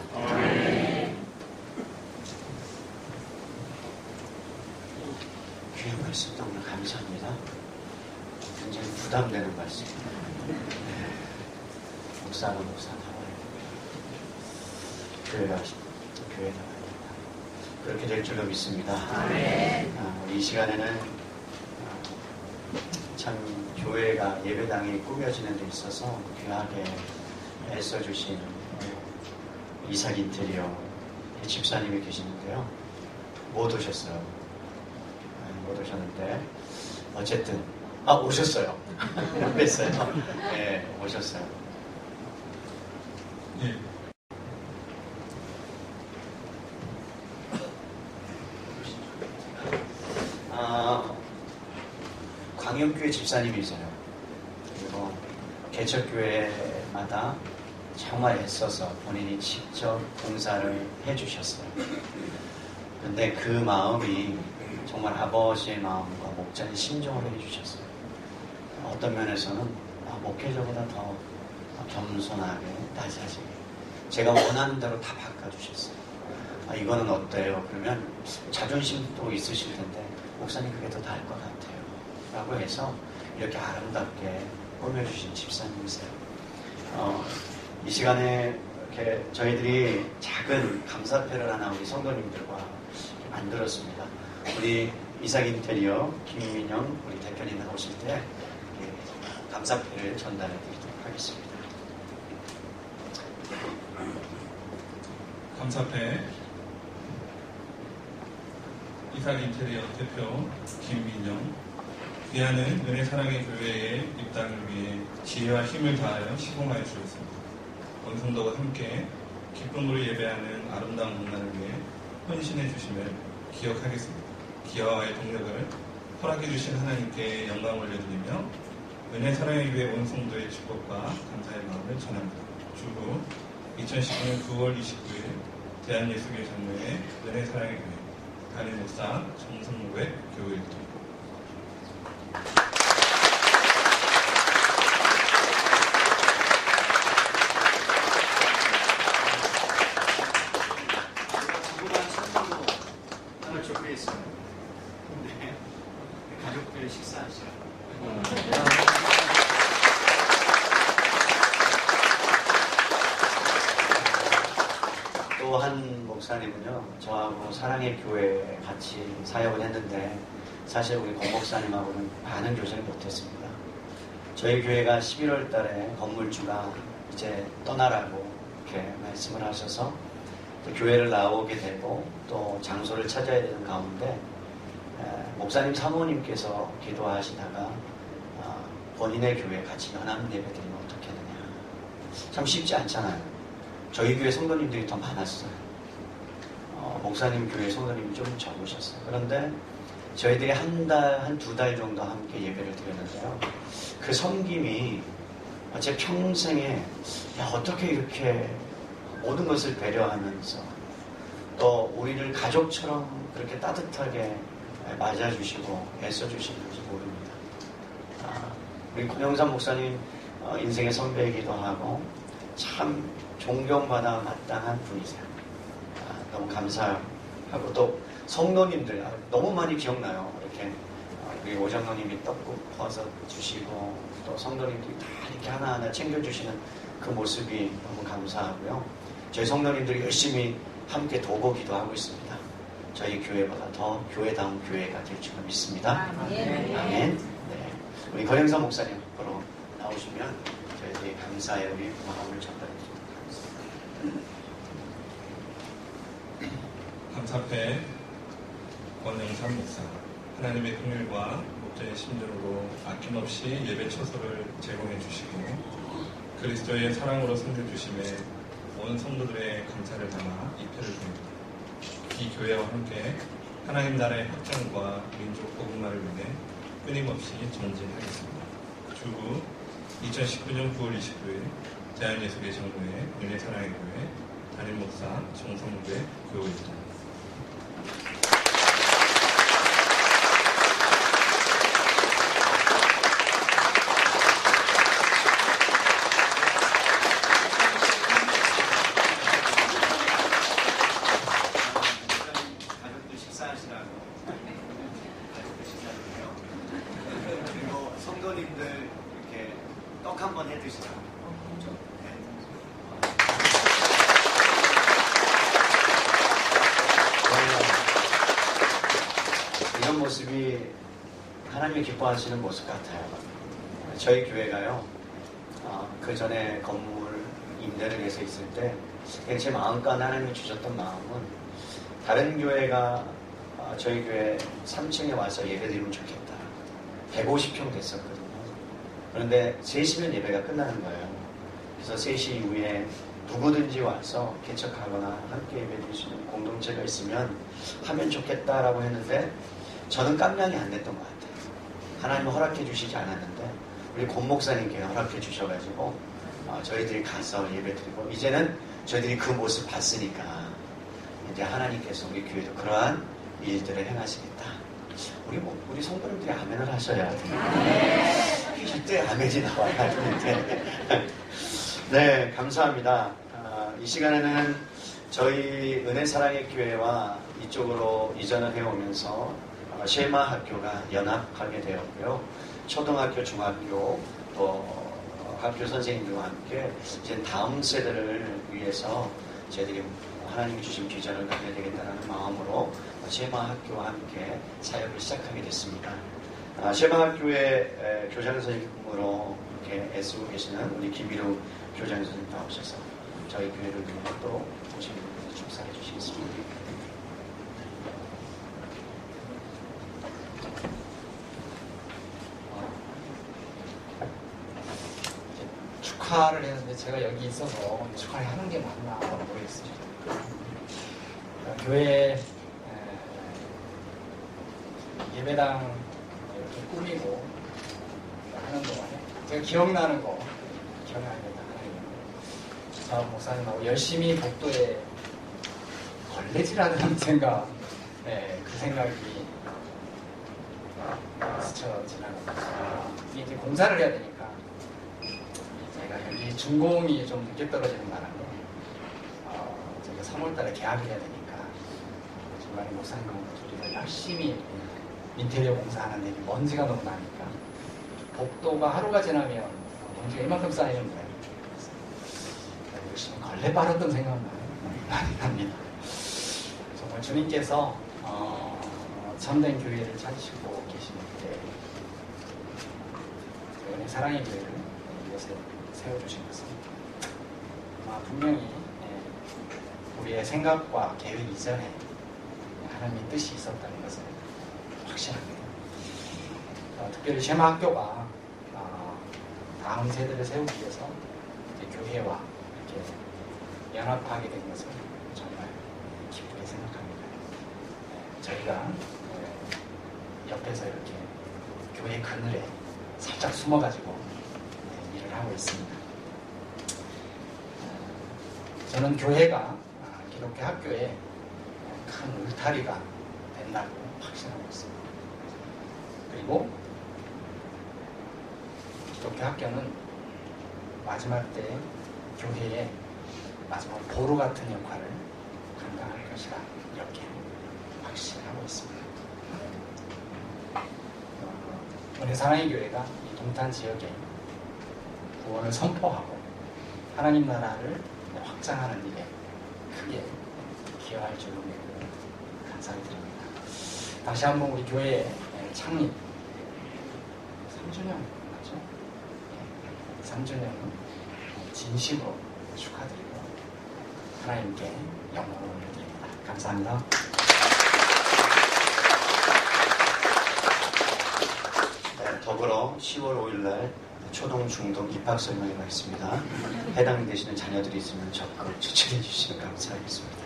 [SPEAKER 1] 귀한 말씀 너무 감사합니다. 굉장히 부담되는 말씀입니다. 목사가 목사다워야 교회가 교회다워야 된다. 그렇게 될 줄로 믿습니다. 이 시간에는 참 교회가 예배당이 꾸며지는 데 있어서 귀하게 애써주신 이삭 인테리어 집사님이 계시는데요. 못 오셨어요. 못 오셨는데 어쨌든 오셨어요. 못 뵀어요. 네, 오셨어요. 네. 광영교회 집사님이세요.
[SPEAKER 3] 개척교회마다 정말 애써서 본인이 직접 봉사를 해주셨어요. 근데 그 마음이 정말 아버지의 마음과 목자의 심정으로 해주셨어요. 어떤 면에서는 목회자보다 더 겸손하게, 낮아지게 제가 원하는 대로 다 바꿔주셨어요. 이거는 어때요? 그러면 자존심도 있으실 텐데 목사님 그게 더 나을 것 같아요 라고 해서 이렇게 아름답게 꾸며주신 집사님이세요. 이 시간에 이렇게 저희들이 작은 감사패를 하나 우리 성도님들과 만들었습니다. 우리 이삭 인테리어 김민영 우리 대표님 나오실 때 감사패를 전달해 드리도록 하겠습니다.
[SPEAKER 4] 감사패 이삭 인테리어 대표 김민영. 귀하는 은혜 사랑의 교회의 입당을 위해 지혜와 힘을 다하여 시공하여 주셨습니다. 온 성도가 함께 기쁨으로 예배하는 아름다운 문화를 위해 헌신해 주심을 기억하겠습니다. 기여와의 동력을 허락해 주신 하나님께 영광을 올려드리며 은혜 사랑의 교회 온 성도의 축복과 감사의 마음을 전합니다. 주후 2019년 9월 29일 대한예수교회 장로회 은혜 사랑의 교회 담임 목사 정성목의 교회 일동.
[SPEAKER 1] 가족들 식사하시라고.
[SPEAKER 3] 또 한 목사님은요, 저하고 사랑의 교회에 같이 사역을 했는데 사실 우리 권 목사님하고는 많은 교제를 못했습니다. 저희 교회가 11월 달에 건물주가 이제 떠나라고 이렇게 말씀을 하셔서 또 교회를 나오게 되고 또 장소를 찾아야 되는 가운데 목사님 사모님께서 기도하시다가 본인의 교회 같이 연합 예배드리면 어떻겠느냐. 참 쉽지 않잖아요. 저희 교회 성도님들이 더 많았어요. 목사님 교회 성도님이 좀 적으셨어요. 그런데 저희들이 두 달 정도 함께 예배를 드렸는데요. 그 섬김이 제 평생에 어떻게 이렇게 모든 것을 배려하면서 또 우리를 가족처럼 그렇게 따뜻하게 맞아주시고 애써주시는지 모릅니다. 우리 권영삼 목사님 인생의 선배이기도 하고 참 존경받아 마땅한 분이세요. 너무 감사하고 또 성도님들 너무 많이 기억나요. 이렇게 우리 오장로님이 떡국 퍼서 주시고 또 성도님들이 다 이렇게 하나하나 챙겨주시는 그 모습이 너무 감사하고요. 저희 성도님들이 열심히 함께 도고 기도하고 있습니다. 저희 교회보다 더 교회다운 교회가 될 줄 믿습니다. 아멘. 아멘. 네. 우리 권영삼 목사님 앞으로 나오시면 저희들이 감사의 우리 마음을 전달해 주십니다.
[SPEAKER 4] 감사패 권영삼 목사. 하나님의 긍휼과 목자의 심정으로 아낌없이 예배 처소를 제공해 주시고 그리스도의 사랑으로 섬겨주심에 온 성도들의 감사를 담아 이 표를 줍니다. 이 교회와 함께 하나님 나라의 확장과 민족 복음화를 위해 끊임없이 전진하겠습니다. 주후 2019년 9월 29일 대한예수교회 장로회 은혜 사랑의 교회 담임 목사 정성무의 교회입니다.
[SPEAKER 3] 이런 모습이 하나님이 기뻐하시는 모습 같아요. 저희 교회가요, 그 전에 건물 임대를 해서 있을 때 제 마음과 하나님이 주셨던 마음은 다른 교회가 저희 교회 3층에 와서 예배드리면 좋겠다. 150평 됐었거든요. 그런데 3시면 예배가 끝나는 거예요. 그래서 3시 이후에 누구든지 와서 개척하거나 함께 예배드릴 수 있는 공동체가 있으면 하면 좋겠다라고 했는데 저는 깜냥이 안 됐던 것 같아요. 하나님은 허락해 주시지 않았는데
[SPEAKER 1] 우리 권 목사님께 허락해 주셔가지고 저희들이 가서 예배드리고 이제는 저희들이 그 모습 봤으니까 이제 하나님께서 우리 교회도 그러한 일들을 행하시겠다. 우리 성도님들이 아멘을 하셔야 돼요. 이때 아멘이 나와야 되는데. 네, 감사합니다. 이 시간에는 저희 은혜사랑의 교회와 이쪽으로 이전을 해오면서 쉐마 학교가 연합하게 되었고요. 초등학교, 중학교, 또 학교 선생님들과 함께 이제 다음 세대를 위해서 저희들이 하나님이 주신 비전을 갖게 되겠다는 마음으로 쉐마 학교와 함께 사역을 시작하게 됐습니다. 쉐마 학교의 교장 선생님으로 이렇게 애쓰고 계시는 우리 김미루 교장 선생님 나오셔서 저희 교회를 위해 또 오신 분들 축사해 주시겠습니다.
[SPEAKER 5] 축하를 했는데 제가 여기 있어서 축하를 하는 게 맞나 모르겠습니다. 교회 예배당 이렇게 꾸미고 하는 동안에 제가 기억나는 거 기억나겠다. 저 목사님하고 열심히 복도에 걸레질하는 생각, 그 생각이 스쳐 지나갑니다. 이제 공사를 해야 되니까 제가 여기 준공이 좀 늦게 떨어지는 바람에 제가 3월달에 계약을 해야 되니까 중간에 목사님하고 둘이 열심히 인테리어 공사하는데 먼지가 너무 나니까 복도가 하루가 지나면 먼지가 이만큼 쌓이는 거예요. 열심히 걸레 바르던 생각만 많이 납니다. 정말 주님께서 참된 교회를 찾으시고 계시는데 은혜 사랑의 교회를 이곳에 세워주신 것은 분명히 우리의 생각과 계획 이전에 하나님의 뜻이 있었다는 것을 확신합니다. 특별히 쉐마 학교가 다음 세대를 세우기 위해서 교회와 이렇게 연합하게 된 것을 정말 기쁘게 생각합니다. 저희가 옆에서 이렇게 교회 그늘에 살짝 숨어가지고 일을 하고 있습니다. 저는 교회가 기독교 학교에 큰 울타리가 된다고 확신하고 있습니다. 그리고 기독교 학교는 마지막 때 교회의 마지막 보루 같은 역할을 감당할 것이라 이렇게 확신하고 있습니다. 우리 사랑의 교회가 이 동탄 지역에 구원을 선포하고 하나님 나라를 확장하는 일에 크게 기여할 줄로 믿고 감사를 드립니다. 다시 한번 우리 교회의 창립 3주년 맞죠? 3주년 진심으로 축하드리고 하나님께 영광을 올려드립니다. 감사합니다.
[SPEAKER 1] 더불어 10월 5일날 초등, 중등 입학 설명회가 있습니다. 해당되시는 자녀들이 있으면 적극 추천해 주시면 감사하겠습니다.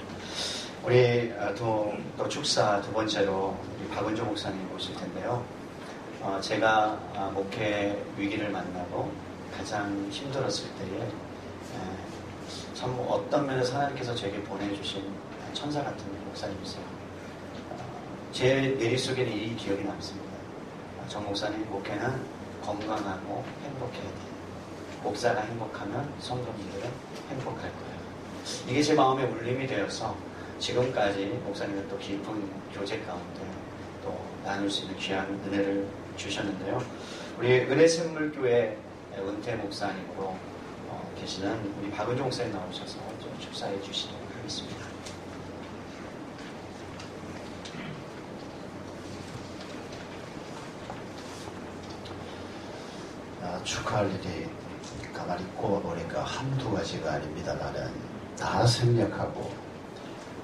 [SPEAKER 1] 우리 또 축사 두 번째로 우리 박은조 목사님 오실 텐데요. 제가 목회 위기를 만나고 가장 힘들었을 때에 참 어떤 면에서 하나님께서 제게 보내주신 천사 같은 목사님이세요. 제 머릿속에는 이 기억이 남습니다. 정 목사님, 목회는 건강하고 행복해야 돼. 목사가 행복하면 성도님들은 행복할 거예요. 이게 제 마음에 울림이 되어서 지금까지 목사님은 또 깊은 교제 가운데 또 나눌 수 있는 귀한 은혜를 주셨는데요. 우리 은혜샘물교회 은퇴 목사님으로 계시는 우리 박은종 목사님 나오셔서 좀 축사해 주시도록 하겠습니다.
[SPEAKER 6] 축하할 일이 가만히 꼽아보니까 한두 가지가 아닙니다만은 다 생략하고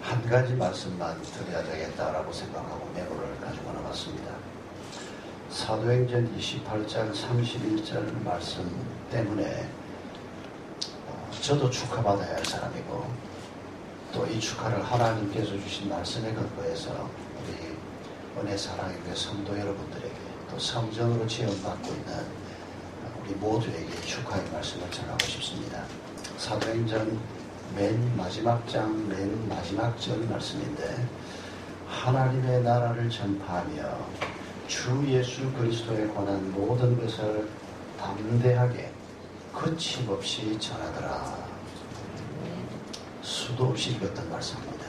[SPEAKER 6] 한 가지 말씀만 드려야 되겠다라고 생각하고 메모를 가지고 나왔습니다. 사도행전 28장 31절 말씀 때문에 저도 축하받아야 할 사람이고 또 이 축하를 하나님께서 주신 말씀에 근거해서 우리 은혜 사랑의 교회 성도 여러분들에게 또 성전으로 지원받고 있는 우리 우리 모두에게 축하의 말씀을 전하고 싶습니다. 사도행전 맨 마지막 장, 맨 마지막 절 말씀인데, 하나님의 나라를 전파하며 주 예수 그리스도에 관한 모든 것을 담대하게 거침없이 전하더라. 수도 없이 읽었던 말씀입니다.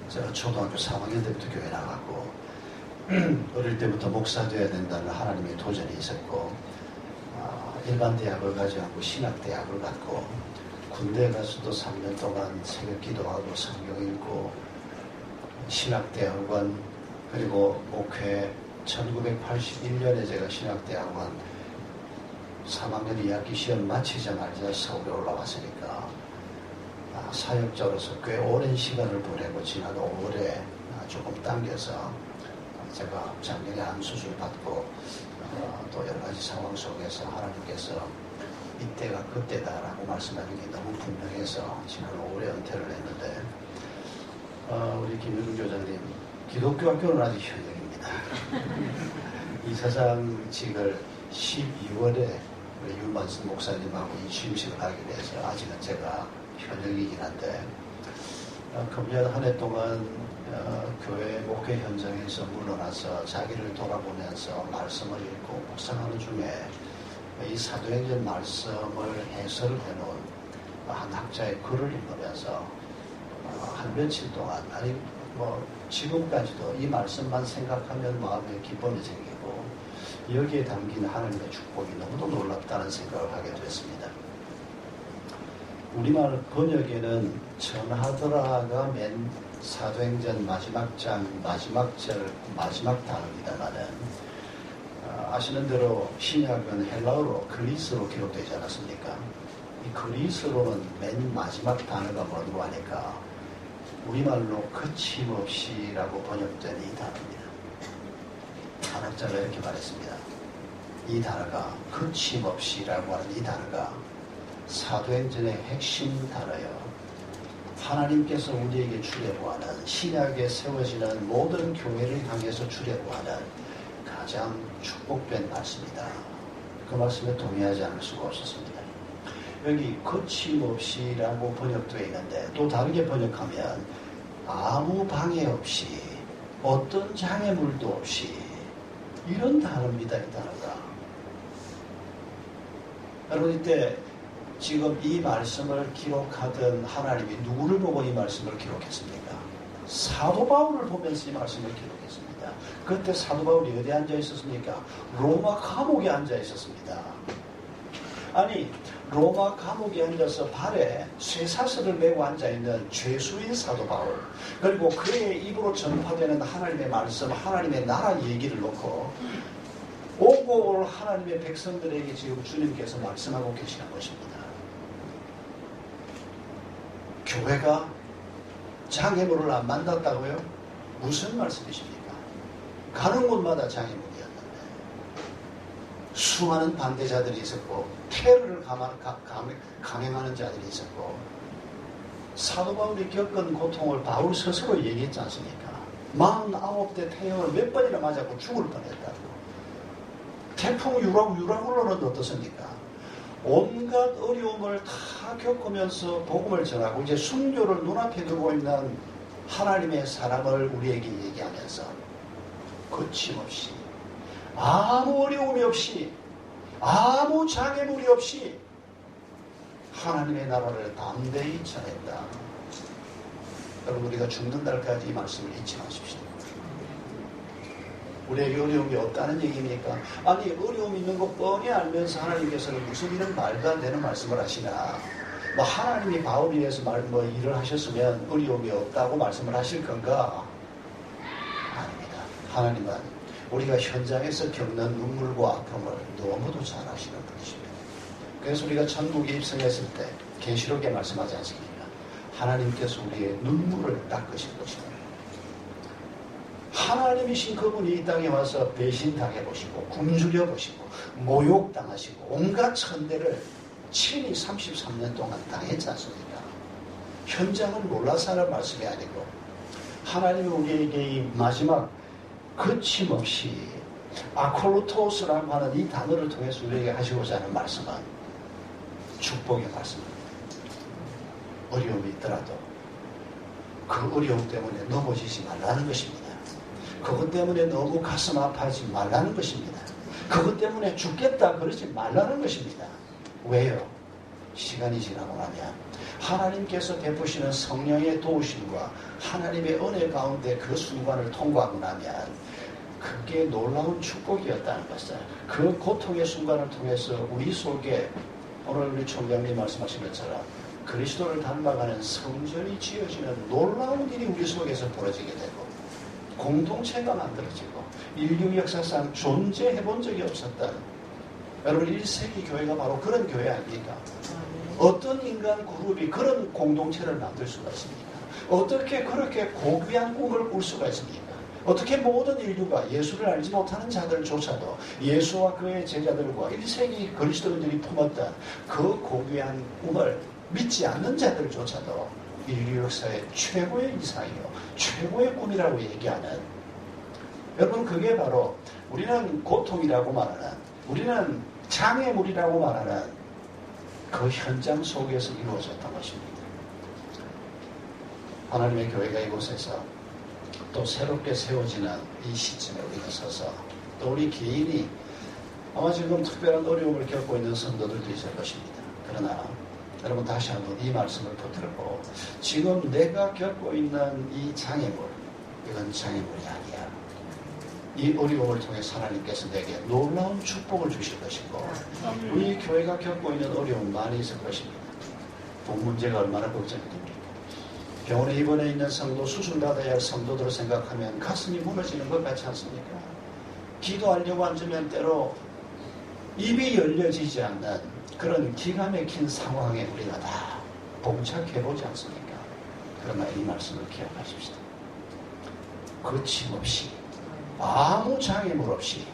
[SPEAKER 6] 제가 초등학교 3학년 때부터 교회 나갔고, 어릴 때부터 목사 되어야 된다는 하나님의 도전이 있었고, 일반 대학을 가지 않고 신학대학을 갔고, 군대 가서도 3년 동안 새벽 기도하고 성경 읽고, 신학대학원, 그리고 목회 1981년에 제가 신학대학원 3학년 2학기 시험 마치자마자 서울에 올라왔으니까 사역자로서 꽤 오랜 시간을 보내고, 지난 5월에 조금 당겨서 제가 작년에 암 수술 받고 또 여러 가지 상황 속에서 하나님께서 이때가 그때다라고 말씀하는 게 너무 분명해서 지난 5월에 은퇴를 했는데, 우리 김윤우 교장님, 기독교 학교는 아직 현역입니다. 이사장직을 12월에 우리 윤만순 목사님하고 이 취임식을 하게 돼서 아직은 제가 현역이긴 한데, 금년 한 해 동안 교회 목회 현장에서 물러나서 자기를 돌아보면서 말씀을 읽고 묵상하는 중에 이 사도행전 말씀을 해설을 해놓은 한 학자의 글을 읽으면서 한 며칠 동안, 아니 지금까지도 이 말씀만 생각하면 마음에 기쁨이 생기고 여기에 담긴 하나님의 축복이 너무도 놀랍다는 생각을 하게 됐습니다. 우리말 번역에는 전하더라가 맨 사도행전 마지막 장, 마지막 절, 마지막 단어입니다만은, 아시는 대로 신약은 헬라어로 그리스로 기록되지 않았습니까? 이 그리스로는 맨 마지막 단어가 뭐라고 하니까 우리말로 거침없이라고 번역된 이 단어입니다. 한학자가 이렇게 말했습니다. 이 단어가, 거침없이라고 하는 이 단어가 사도행전의 핵심 단어요. 하나님께서 우리에게 주려고 하는, 신약에 세워지는 모든 교회를 향해서 주려고 하는 가장 축복된 말씀이다. 그 말씀에 동의하지 않을 수가 없었습니다. 여기 거침없이라고 번역되어 있는데, 또 다르게 번역하면 아무 방해 없이, 어떤 장애물도 없이, 이런 단어입니다. 이 단어가. 여러분, 이때 지금 이 말씀을 기록하던 하나님이 누구를 보고 이 말씀을 기록했습니까? 사도 바울을 보면서 이 말씀을 기록했습니다. 그때 사도 바울이 어디에 앉아 있었습니까? 로마 감옥에 앉아 있었습니다. 아니, 로마 감옥에 앉아서 발에 쇠사슬을 메고 앉아있는 죄수인 사도 바울, 그리고 그의 입으로 전파되는 하나님의 말씀, 하나님의 나라 얘기를 놓고 오고 올 하나님의 백성들에게 지금 주님께서 말씀하고 계시는 것입니다. 교회가 장애물을 안 만났다고요? 무슨 말씀이십니까? 가는 곳마다 장애물이었는데, 수많은 반대자들이 있었고, 테러를 강행하는 자들이 있었고, 사도 바울이 겪은 고통을 바울 스스로 얘기했지 않습니까? 49대 태형을 몇 번이나 맞았고 죽을 뻔했다고. 태풍 유라굴로는 어떻습니까? 온갖 어려움을 다 겪으면서 복음을 전하고, 이제 순교를 눈앞에 두고 있는 하나님의 사랑을 우리에게 얘기하면서 거침없이, 아무 어려움이 없이, 아무 장애물이 없이 하나님의 나라를 담대히 전했다. 여러분, 우리가 죽는 날까지 이 말씀을 잊지 마십시오. 우리에게 어려움이 없다는 얘기입니까? 아니, 어려움이 있는 것 뻔히 알면서 하나님께서는 무슨 이런 말도 안 되는 말씀을 하시나? 하나님이 바울에 의해서 일을 하셨으면 어려움이 없다고 말씀을 하실 건가? 아닙니다. 하나님은 우리가 현장에서 겪는 눈물과 아픔을 너무도 잘 아시는 분이십니다. 그래서 우리가 천국에 입성했을 때 계시록에 말씀하지 않습니까? 하나님께서 우리의 눈물을 닦으실 것입니다. 하나님이신 그분이 이 땅에 와서 배신당해보시고, 굶주려보시고, 모욕당하시고, 온갖 천대를 친히 33년 동안 당했지 않습니까? 현장을 몰라서 하는 말씀이 아니고, 하나님이 우리에게 이 마지막 거침없이 아콜로토스라고 하는 이 단어를 통해서 우리에게 하시고자 하는 말씀은 축복의 말씀입니다. 어려움이 있더라도 그 어려움 때문에 넘어지지 말라는 것입니다. 그것 때문에 너무 가슴 아파하지 말라는 것입니다. 그것 때문에 죽겠다 그러지 말라는 것입니다. 왜요? 시간이 지나고 나면 하나님께서 베푸시는 성령의 도우심과 하나님의 은혜 가운데 그 순간을 통과하고 나면 그게 놀라운 축복이었다는 것을, 그 고통의 순간을 통해서 우리 속에 오늘 우리 총장님 말씀하신 것처럼 그리스도를 닮아가는 성전이 지어지는 놀라운 일이 우리 속에서 벌어지게 되고 공동체가 만들어지고 인류 역사상 존재해 본 적이 없었던, 여러분 1세기 교회가 바로 그런 교회 아닙니까? 어떤 인간 그룹이 그런 공동체를 만들 수가 있습니까? 어떻게 그렇게 고귀한 꿈을 꿀 수가 있습니까? 어떻게 모든 인류가 예수를 알지 못하는 자들조차도 예수와 그의 제자들과 1세기 그리스도인들이 품었던 그 고귀한 꿈을 믿지 않는 자들조차도 인류 역사의 최고의 이상이요 최고의 꿈이라고 얘기하는, 여러분 그게 바로 우리는 고통이라고 말하는, 우리는 장애물이라고 말하는 그 현장 속에서 이루어졌던 것입니다. 하나님의 교회가 이곳에서 또 새롭게 세워지는 이 시점에 우리가 서서 또 우리 개인이 아마 지금 특별한 어려움을 겪고 있는 성도들도 있을 것입니다. 그러나 여러분 다시 한번 이 말씀을 붙들고 지금 내가 겪고 있는 이 장애물, 이건 장애물이 아니야. 이 어려움을 통해서 하나님께서 내게 놀라운 축복을 주실 것이고 우리 교회가 겪고 있는 어려움 많이 있을 것입니다. 돈 문제가 얼마나 걱정이 됩니까? 병원에 입원해 있는 성도, 수술받아야 할 성도들을 생각하면 가슴이 무너지는 것 같지 않습니까? 기도하려고 앉으면 때로 입이 열려지지 않는 그런 기가 막힌 상황에 우리가 다 봉착해보지 않습니까? 그러나 이 말씀을 기억하십시다. 거침없이 아무 장애물 없이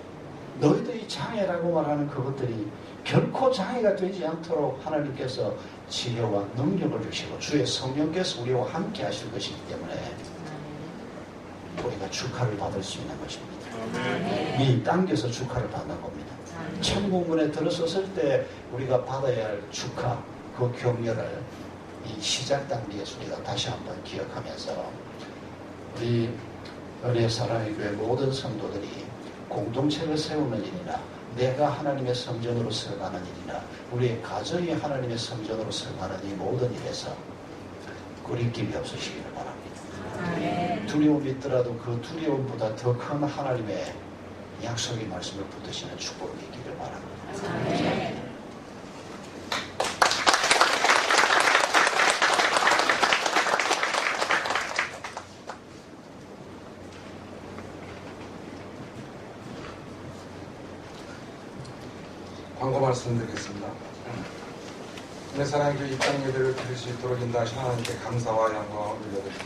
[SPEAKER 6] 너희들이 장애라고 말하는 그것들이 결코 장애가 되지 않도록 하나님께서 지혜와 능력을 주시고 주의 성령께서 우리와 함께 하실 것이기 때문에 우리가 축하를 받을 수 있는 것입니다. 이 당겨서 축하를 받는 겁니다. 천국문에 들어섰을 때 우리가 받아야 할 축하, 그 격려를 이 시작 단계에서 우리가 다시 한번 기억하면서 우리 은혜 사랑의 교회 모든 성도들이 공동체를 세우는 일이나 내가 하나님의 성전으로 서가는 일이나 우리의 가정이 하나님의 성전으로 서가는 이 모든 일에서 거리낌이 없으시기를 바랍니다. 두려움이 있더라도 그 두려움보다 더 큰 하나님의 약속의 말씀을 붙드시는 축복을 있기를 바랍니다.
[SPEAKER 7] 광고 말씀드리겠습니다. 내 사랑의 교회 입당 예배를 드릴 수 있도록 인도하신 하나님께 감사와 영광을 올려드립니다.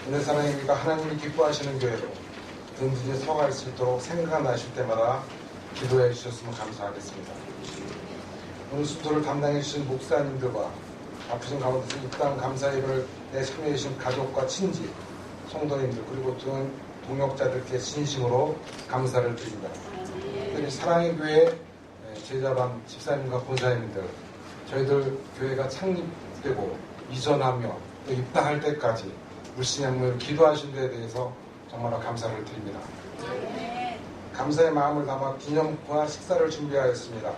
[SPEAKER 7] 내 사랑의 교회가 하나님이 기뻐하시는 교회로 든든히 서갈 수 있도록 생각나실 때마다 기도해 주셨으면 감사하겠습니다. 오늘 수도를 담당해 주신 목사님들과 아프신 가운데서 입당 감사 예배를 참여해 주신 가족과 친지, 성도님들 그리고 동역자들께 진심으로 감사를 드립니다. 특별히 사랑의 교회 제자반 집사님과 권사님들, 저희들 교회가 창립되고 이전하며 또 입당할 때까지 물심양면으로 기도하신 데에 대해서 정말 감사를 드립니다. 감사의 마음을 담아 기념과 식사를 준비하였습니다.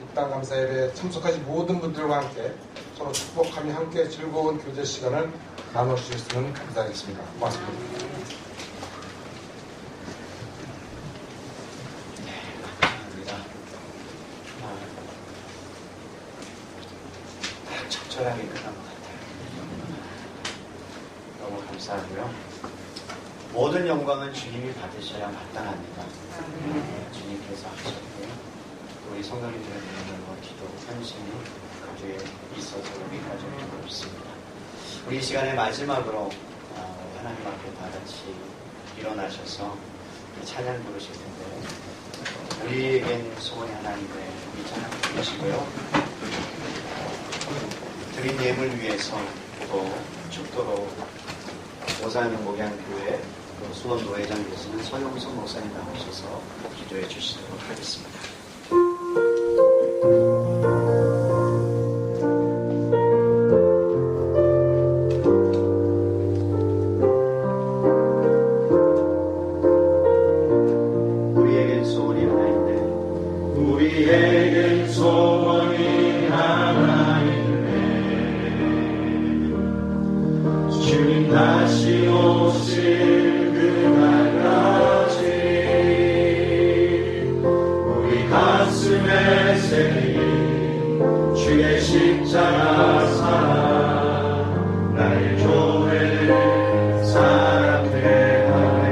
[SPEAKER 7] 입당 감사 예배에 참석하신 모든 분들과 함께 서로 축복하며 함께 즐거운 교제 시간을 나눠주셨으면 감사하겠습니다. 고맙습니다.
[SPEAKER 3] 적절하게 끝난 것 같아요. 너무 감사하고요.
[SPEAKER 1] 모든 영광은 주님이 받으셔야 마땅합니다. 주님께서 하셨고요. 우리 성도님들의 믿음과 기도, 헌신이 가족에 있어서 우리 가족이 부럽습니다. 우리 이 시간의 마지막으로 하나님 앞에 다 같이 일어나셔서 찬양 부르실 텐데 우리에겐 소원이 하나님의 이 찬양 부르시고요. 드린 예물 위해서 또 축도로 오산영 목양교회 또 수원노회장께서는 서영선 목사님 나오셔서 기도해 주시도록 하겠습니다. 우리에겐 소원이 하나 있네. 우리에겐 소원이 하나 있네. 주님 다시 오실 그날까지 우리 가슴에 새긴 주의 십자가 사랑 나의 교회를 사랑해 하네.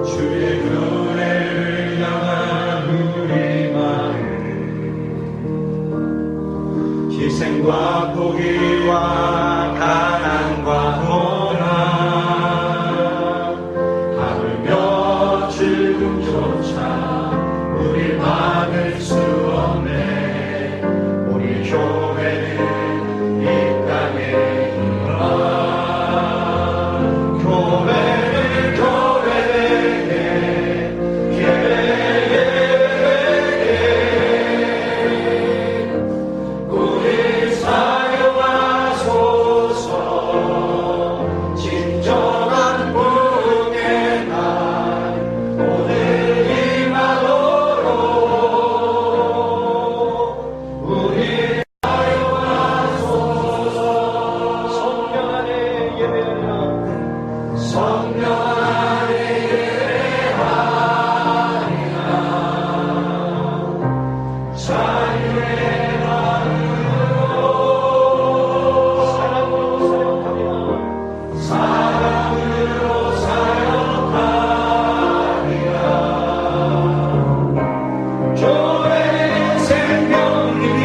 [SPEAKER 1] 주의 은혜를 향한 우리 마음 희생과 포기와 가난과 고난 하물며 죽음조차 우릴 막을 수 없네. 우리 교회는 이 땅에 있노라. 교회는 교회에게 우리 사용하소서. 진정한 부흥의 날 오늘 임하도록 우리 사용하소서. 성령 안에 예배하라. 성령 안에 예배하리라. 자유의 사랑으로 사역하리라. 교회는 생명이니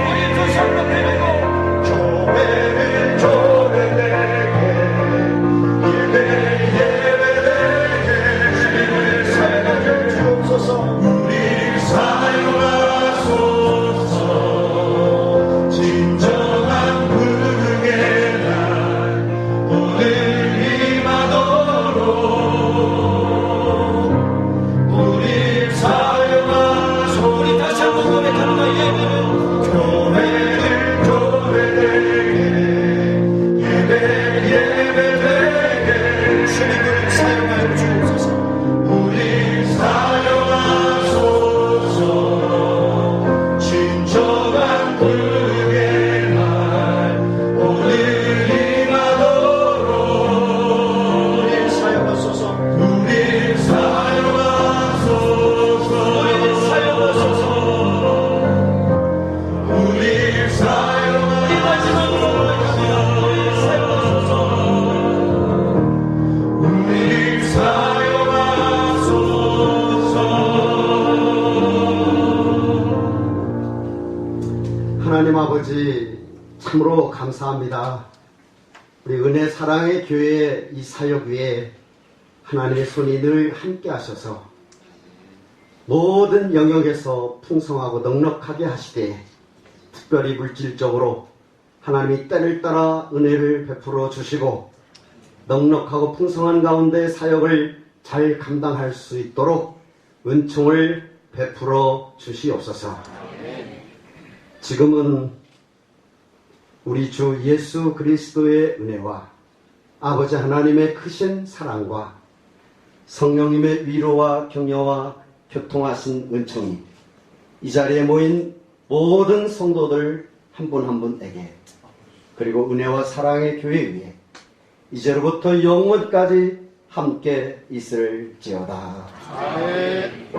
[SPEAKER 1] 우리 두 손로 내밀고 교회는 교회에게 예배에게 주님을 사랑하여 주옵소서. 우리 사용하소서. 진정한 부흥의 날 오늘 임하도록 우리 사용하소서. 우리 다시 한번 고백하는 이 예배는 교회는 교회에게 예배에게 주님을 사용하여 주옵소서. 우리 사용하소서. 진정한 부흥의 날 오늘 임하도록 우리 사용하소서. 우리 사용하소서. 우리 사용하소서. 우리 사용하소서. 우리 마지막으로 우리 사용하소서. 우리 사용하소서.
[SPEAKER 8] 하나님 아버지 참으로 감사합니다. 우리 은혜 사랑의 교회 이 사역 위에 하나님의 손이 늘 함께 하셔서 모든 영역에서 풍성하고 넉넉하게 하시되 특별히 물질적으로 하나님이 때를 따라 은혜를 베풀어 주시고 넉넉하고 풍성한 가운데 사역을 잘 감당할 수 있도록 은총을 베풀어 주시옵소서. 지금은 우리 주 예수 그리스도의 은혜와 아버지 하나님의 크신 사랑과 성령님의 위로와 격려와 교통하신 은총이 이 자리에 모인 모든 성도들 한 분 한 분에게 그리고 은혜와 사랑의 교회 위에 이제로부터 영원까지 함께 있을지어다. 아멘.